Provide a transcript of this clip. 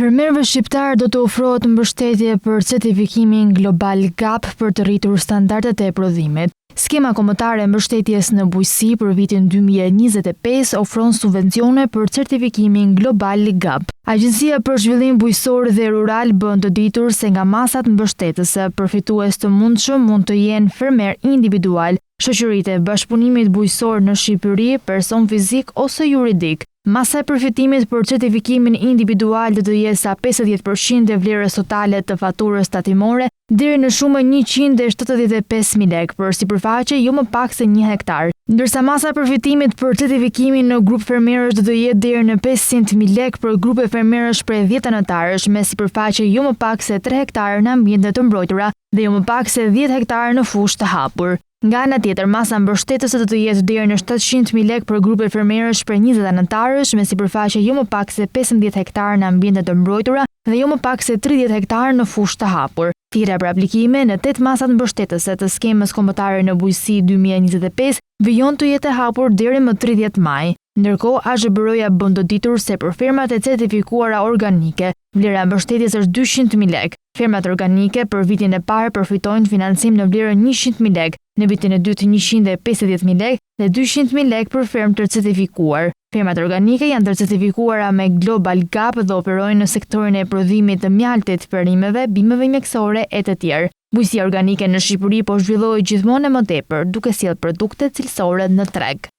Fermerëve shqiptar do të ofrohet mbështetje për certifikimin Global Gap për të rritur standardet e prodhimit. Skema kombëtare e mbështetjes në bujqësi për vitin 2025 ofron subvencione për certifikimin Global Gap. Agjencia për Zhvillim Bujqësor dhe Rural bën të ditur se nga masat mbështetëse përfitues të mundshëm mund të jenë fermer individual, shoqëritë e bashkëpunimit bujqësor në Shqipëri, person fizik ose juridik. Masa e përfitimit për certifikimin individual do të jetë sa 50% e vlerës totale të faturës tatimore deri në shumën 175.000 lekë për sipërfaqe jo më pak se 1 hektar, ndërsa masa e përfitimit për certifikimin në grup fermerësh do të jetë deri në 500.000 lekë për grupe fermerësh prej 10 anëtarësh me sipërfaqe jo më pak se 3 hektarë në ambiente të mbrojtura dhe jo më pak se 10 hektarë në fushë të hapur. Nga ana tjetër, masa mbështetëse do të jetë deri në 700.000 lekë për grupe fermerësh prej 20 anëtarësh me sipërfaqe jo më pak se 15 hektarë në ambiente të mbrojtura dhe jo më pak se 30 hektarë në fushë të hapur. Thirrja për aplikime në 8 masat mbështetëse të skemës kombëtare në bujqësi 2025 vijon të jetë e hapur deri më 30 maj. Ndërkohë, AZBR-ja bën të ditur se për fermat e certifikuara organike, vlera e mbështetjes është 200.000 lekë. Fermat organike për vitin e parë përfitojnë financim në vlerën 100.000 lekë, në vitin e dytë 150.000 lekë dhe 200.000 lekë për fermë të certifikuar. Fermat organike janë të certifikuara me Global Gap dhe operojnë në sektorin e prodhimit të mjaltit, perimeve, bimëve mjekësore e të tjerë. Bujqësia organike në Shqipëri po zhvillohet gjithmonë më tepër, duke sjellë produkte cilësore në treg.